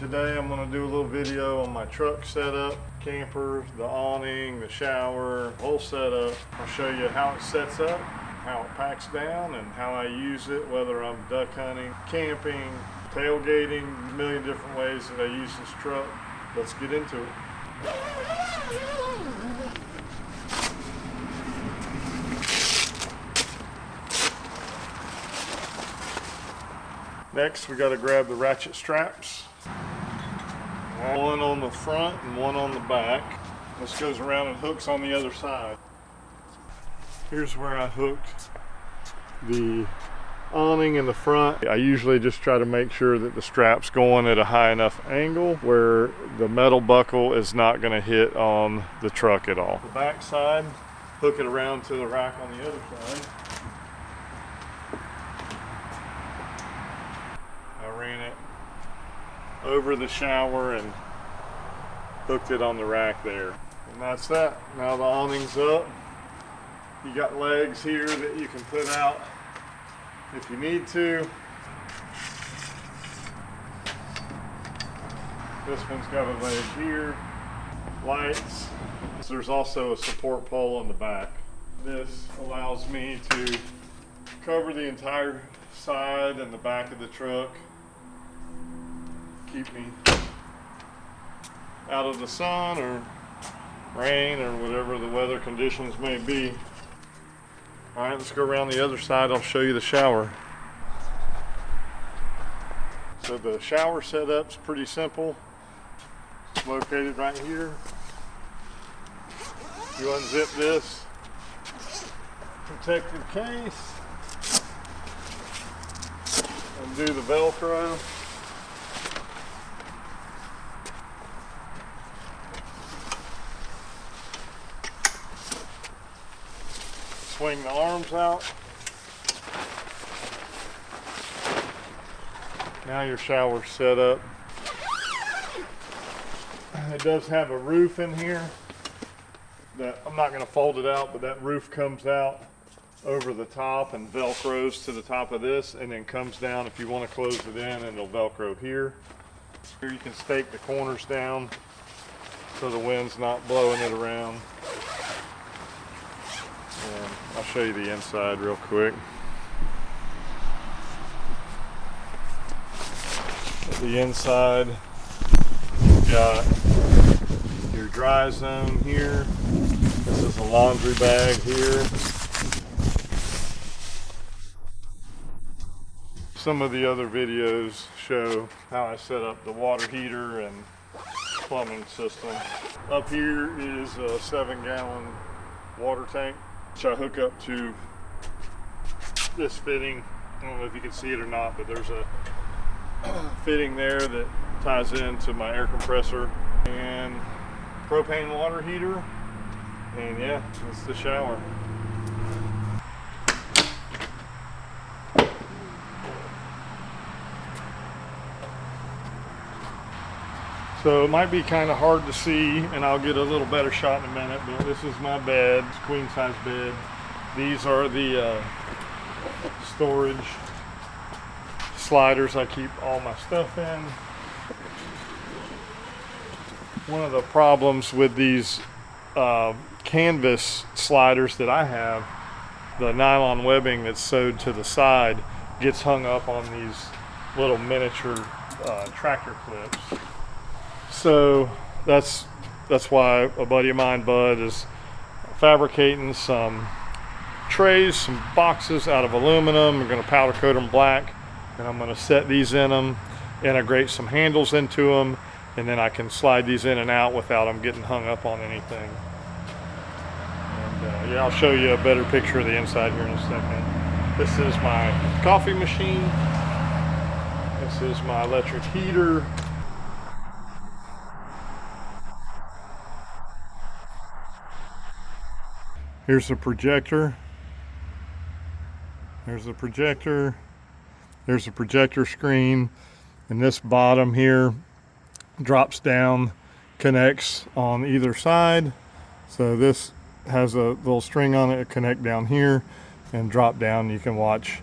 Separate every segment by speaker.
Speaker 1: Today I'm going to do a little video on my truck setup, camper, the awning, the shower, whole setup. I'll show you how it sets up, how it packs down, and how I use it, whether I'm duck hunting, camping, tailgating, a million different ways that I use this truck. Let's get into it. Next, we got to grab the ratchet straps. One on the front and one on the back. This goes around and hooks on the other side. Here's where I hooked the awning in the front. I usually just try to make sure that the strap's going at a high enough angle where the metal buckle is not going to hit on the truck at all. The back side, hook it around to the rack on the other side. I ran it over the shower and hooked it on the rack there. And that's that. Now the awning's up. You got legs here that you can put out if you need to. This one's got a leg here. Lights. There's also a support pole on the back. This allows me to cover the entire side and the back of the truck. Keep me out of the sun or rain or whatever the weather conditions may be. All right, let's go around the other side. I'll show you the shower. So the shower setup's pretty simple. It's located right here. You unzip this protective case, undo the Velcro. Swing the arms out. Now your shower's set up. It does have a roof in here that I'm not going to fold it out, but that roof comes out over the top and velcros to the top of this and then comes down if you want to close it in, and it'll velcro here. Here you can stake the corners down so the wind's not blowing it around. And I'll show you the inside real quick. At the inside, you've got your dry zone here. This is a laundry bag here. Some of the other videos show how I set up the water heater and plumbing system. Up here is a 7-gallon water tank, which I hook up to this fitting. I don't know if you can see it or not, but there's a fitting there that ties into my air compressor and propane water heater. And yeah, it's the shower. So it might be kind of hard to see, and I'll get a little better shot in a minute, but this is my bed. It's a queen size bed. These are the storage sliders I keep all my stuff in. One of the problems with these canvas sliders that I have, the nylon webbing that's sewed to the side gets hung up on these little miniature tractor clips. So that's why a buddy of mine, Bud, is fabricating some trays, some boxes out of aluminum. We're going to powder coat them black, and I'm going to set these in them, integrate some handles into them, and then I can slide these in and out without them getting hung up on anything. And yeah, I'll show you a better picture of the inside here in a second. This is my coffee machine. This is my electric heater. Here's the projector. There's the projector. There's the projector screen. And this bottom here drops down, connects on either side. So this has a little string on it to connect down here and drop down. You can watch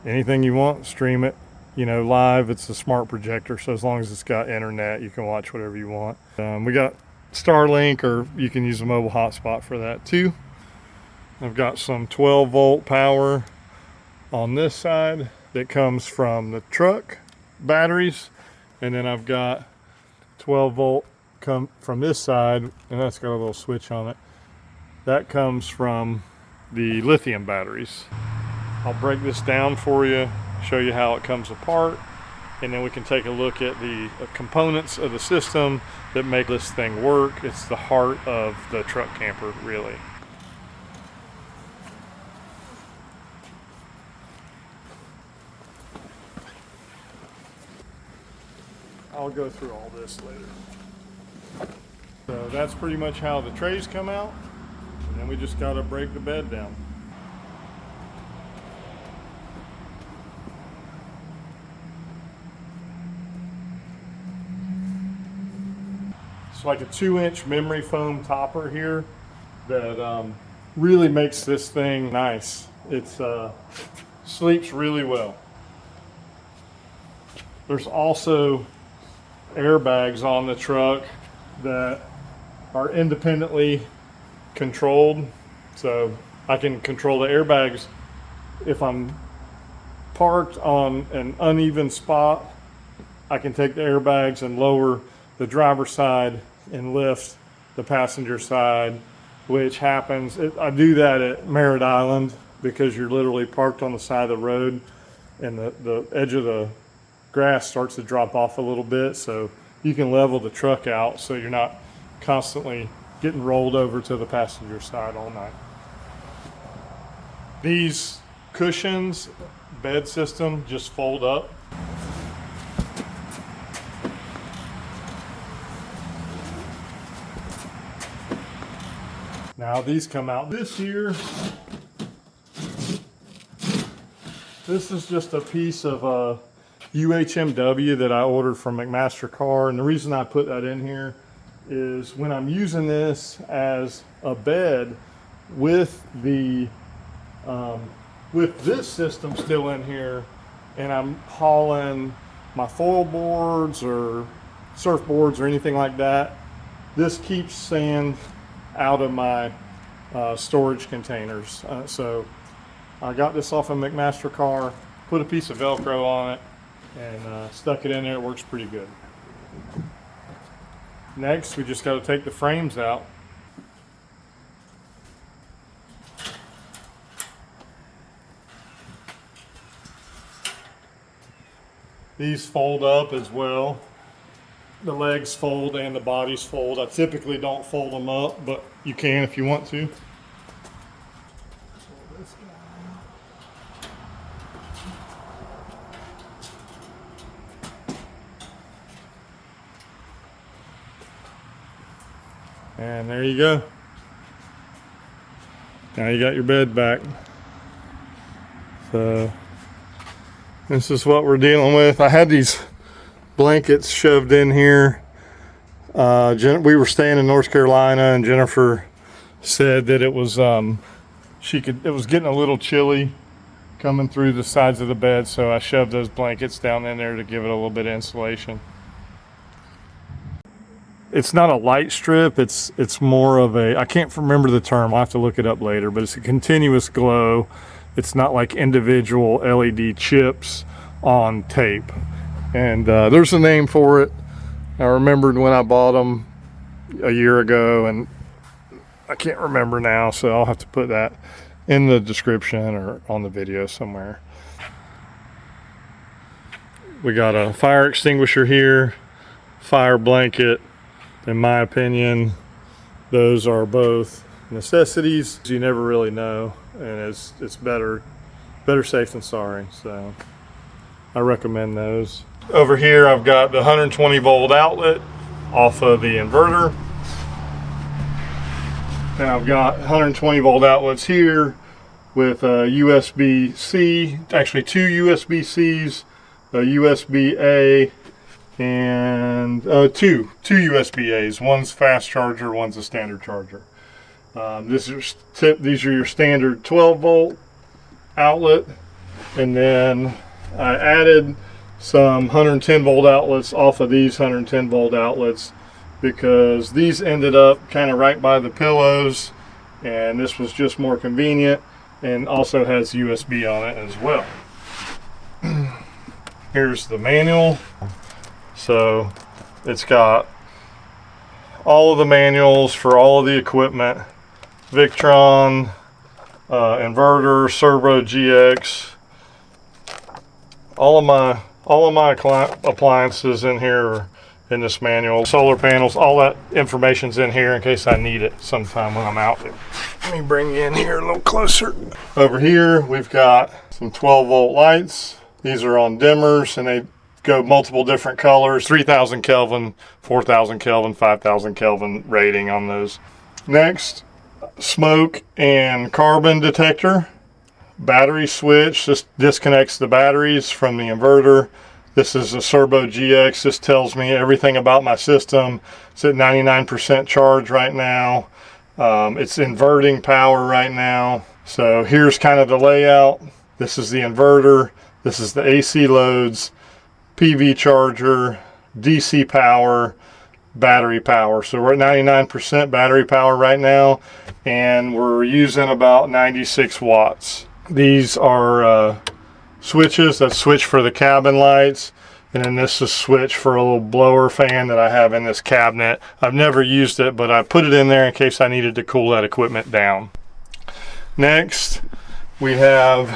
Speaker 1: anything you want, stream it you know, live. It's a smart projector, so as long as it's got internet, you can watch whatever you want. We got Starlink, or you can use a mobile hotspot for that too. I've got some 12 volt power on this side that comes from the truck batteries, and then I've got 12 volt come from this side, and that's got a little switch on it. That comes from the lithium batteries. I'll break this down for you, show you how it comes apart, and then we can take a look at the components of the system that make this thing work. It's the heart of the truck camper, really. I'll go through all this later. So that's pretty much how the trays come out, and then we just got to break the bed down. It's like a 2-inch memory foam topper here that really makes this thing nice. It's sleeps really well. There's also airbags on the truck that are independently controlled, so I can control the airbags if I'm parked on an uneven spot. I can take the airbags and lower the driver's side and lift the passenger side, which happens. I do that at Merritt Island because you're literally parked on the side of the road, and the edge of the grass starts to drop off a little bit, so you can level the truck out so you're not constantly getting rolled over to the passenger side all night. These cushions, bed system, just fold up. Now these come out this year. This is just a piece of UHMW that I ordered from McMaster-Carr, and the reason I put that in here is when I'm using this as a bed with the with this system still in here, and I'm hauling my foil boards or surfboards or anything like that, this keeps sand out of my storage containers. So I got this off of McMaster-Carr, put a piece of Velcro on it, and stuck it in there. It works pretty good. Next, we just got to take the frames out. These fold up as well. The legs fold and the bodies fold. I typically don't fold them up, but you can if you want to. And there you go. Now you got your bed back. So this is what we're dealing with. I had these blankets shoved in here. We were staying in North Carolina, and Jennifer said that it was it was getting a little chilly coming through the sides of the bed, so I shoved those blankets down in there to give it a little bit of insulation. It's not a light strip, it's more of a, I can't remember the term, I'll have to look it up later, but it's a continuous glow. It's not like individual LED chips on tape. And there's a name for it. I remembered when I bought them a year ago, and I can't remember now, so I'll have to put that in the description or on the video somewhere. We got a fire extinguisher here, fire blanket. In my opinion, those are both necessities. You never really know, and it's better safe than sorry. So I recommend those. Over here, I've got the 120 volt outlet off of the inverter, and I've got 120 volt outlets here with a USB-C, actually two USB-Cs, a USB-A, and two USB-As. One's fast charger, one's a standard charger. These are your standard 12 volt outlet, and then I added some 110 volt outlets off of these 110 volt outlets, because these ended up kind of right by the pillows, and this was just more convenient, and also has USB on it as well. Here's the manual. So it's got all of the manuals for all of the equipment: Victron, inverter, Servo GX, all of my appliances in here are in this manual. Solar panels, all that information's in here in case I need it sometime when I'm out there. Let me bring you in here a little closer. Over here we've got some 12 volt lights. These are on dimmers, and they go multiple different colors: 3000 Kelvin, 4000 Kelvin, 5000 Kelvin rating on those. Next, smoke and carbon detector. Battery switch. This disconnects the batteries from the inverter. This is a Servo GX. This tells me everything about my system. It's at 99% charge right now. It's inverting power right now. So here's kind of the layout. This is the inverter. This is the AC loads, PV charger, DC power, battery power. So we're at 99% battery power right now, and we're using about 96 watts. These are switches. That's switch for the cabin lights, and then this is switch for a little blower fan that I have in this cabinet. I've never used it, but I put it in there in case I needed to cool that equipment down. Next, we have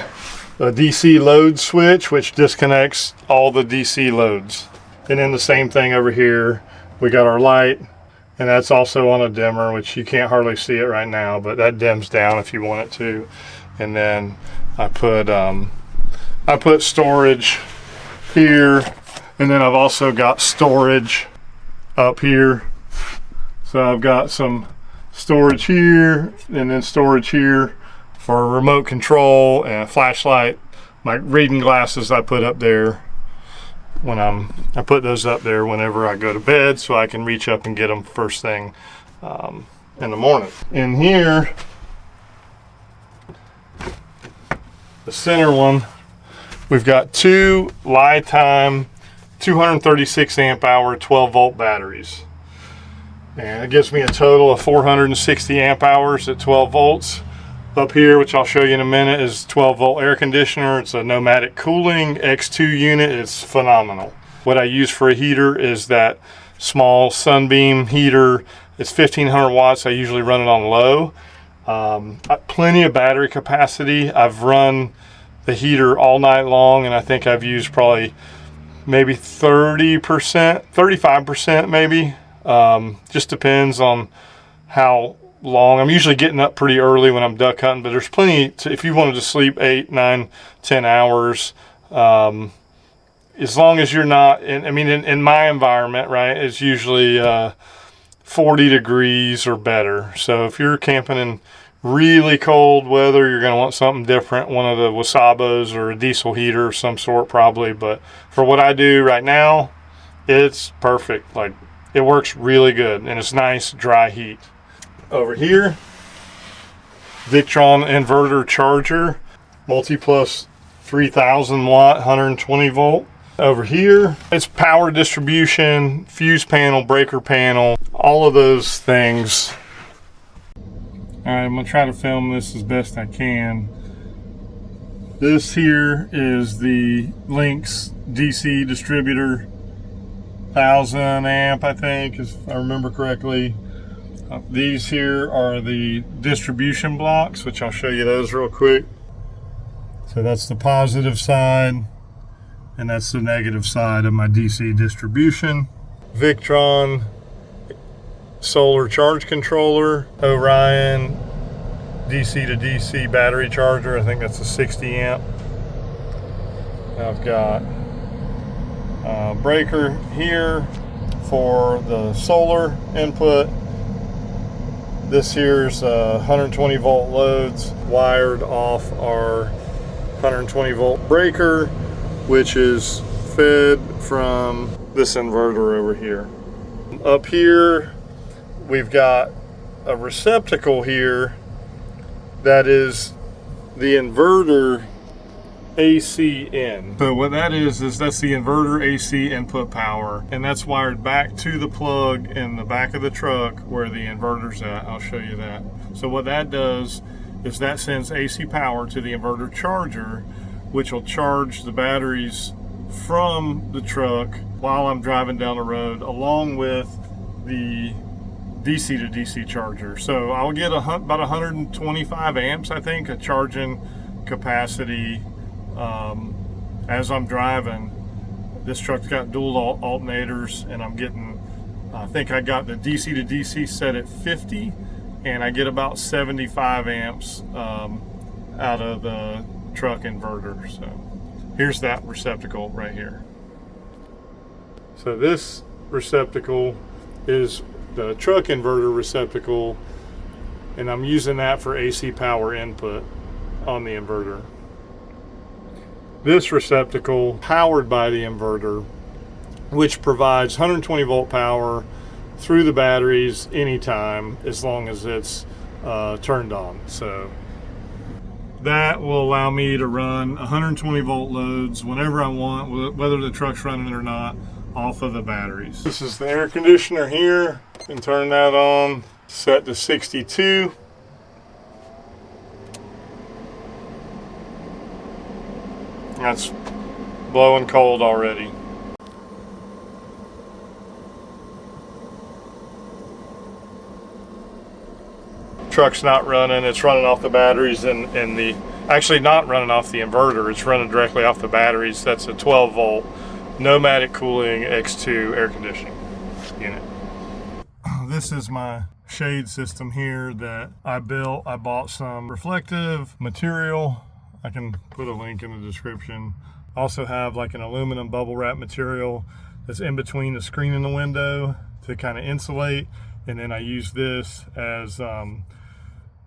Speaker 1: a DC load switch, which disconnects all the DC loads. And then the same thing over here, we got our light, and that's also on a dimmer, which you can't hardly see it right now, but that dims down if you want it to. And then I put storage here, and then I've also got storage up here. So I've got some storage here, and then storage here for remote control and a flashlight. My reading glasses I put up there when I put those up there whenever I go to bed, so I can reach up and get them first thing in the morning. In here, the center one, we've got two Lifetime 236 amp hour 12 volt batteries, and it gives me a total of 460 amp hours at 12 volts. Up here, which I'll show you in a minute, is 12 volt air conditioner. It's a nomadic cooling X2 unit. It's phenomenal. What I use for a heater is that small Sunbeam heater. It's 1500 watts. I usually run it on low. Plenty of battery capacity. I've run the heater all night long, and I think I've used probably maybe 30%, 35% maybe. Just depends on how long. I'm usually getting up pretty early when I'm duck hunting, but there's plenty if you wanted to sleep 8, 9, 10 hours, as long as you're not in my environment, right, it's usually 40 degrees or better. So if you're camping in really cold weather, you're going to want something different, one of the Wasabos or a diesel heater of some sort probably. But for what I do right now, it's perfect. Like, it works really good, and it's nice dry heat. Over here, Victron inverter charger, multi-plus 3000 watt, 120 volt. Over here, it's power distribution, fuse panel, breaker panel, all of those things. All right, I'm gonna try to film this as best I can. This here is the Lynx DC distributor, 1000 amp, I think, if I remember correctly. These here are the distribution blocks, which I'll show you those real quick. So that's the positive side, and that's the negative side of my DC distribution. Victron solar charge controller, Orion DC to DC battery charger. I think that's a 60 amp. I've got a breaker here for the solar input. This here's 120 volt loads wired off our 120 volt breaker, which is fed from this inverter over here. Up here, we've got a receptacle here that is the inverter AC in. So what that is that's the inverter AC input power, and that's wired back to the plug in the back of the truck where the inverter's at. I'll show you that. So what that does is that sends AC power to the inverter charger, which will charge the batteries from the truck while I'm driving down the road, along with the DC to DC charger. So I'll get about 125 amps, I think, a charging capacity as I'm driving. This truck's got dual alternators, and I'm getting, I think I got the DC to DC set at 50, and I get about 75 amps out of the truck inverter. So here's that receptacle right here. So this receptacle is the truck inverter receptacle, and I'm using that for AC power input on the inverter. This receptacle powered by the inverter, which provides 120 volt power through the batteries anytime as long as it's turned on. So that will allow me to run 120 volt loads whenever I want, whether the truck's running or not, off of the batteries. This is the air conditioner here. And turn that on, set to 62. That's blowing cold already. Truck's not running, it's running off the batteries and actually not running off the inverter, it's running directly off the batteries. That's a 12 volt Nomadic Cooling X2 air conditioning unit. This is my shade system here that I built. I bought some reflective material. I can put a link in the description. I also have like an aluminum bubble wrap material that's in between the screen and the window to kind of insulate. And then I use this as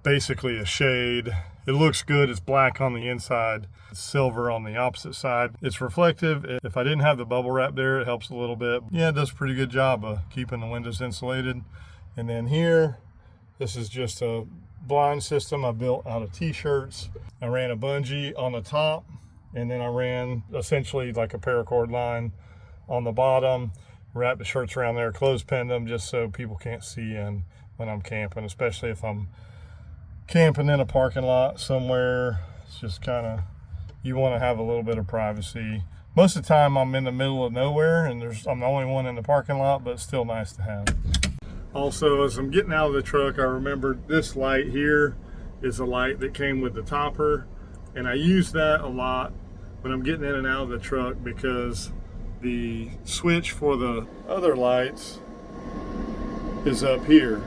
Speaker 1: basically a shade. It looks good. It's black on the inside, it's silver on the opposite side. It's reflective. If I didn't have the bubble wrap there, it helps a little bit. Yeah, it does a pretty good job of keeping the windows insulated. And then here, this is just a blind system I built out of t-shirts. I ran a bungee on the top, and then I ran essentially like a paracord line on the bottom, wrapped the shirts around there, clothespin them just so people can't see in when I'm camping, especially if I'm camping in a parking lot somewhere. It's just kind of, you want to have a little bit of privacy. Most of the time I'm in the middle of nowhere and I'm the only one in the parking lot, but it's still nice to have. Also, as I'm getting out of the truck, I remembered this light here is a light that came with the topper, and I use that a lot when I'm getting in and out of the truck because the switch for the other lights is up here.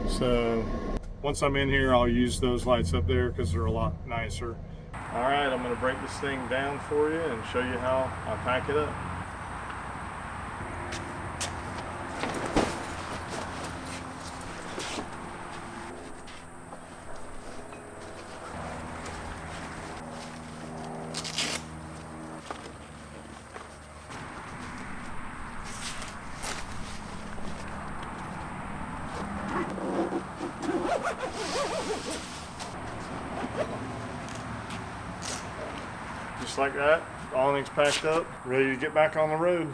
Speaker 1: So once I'm in here, I'll use those lights up there because they're a lot nicer. All right, I'm going to break this thing down for you and show you how I pack it up. Just like that, awning's packed up, ready to get back on the road.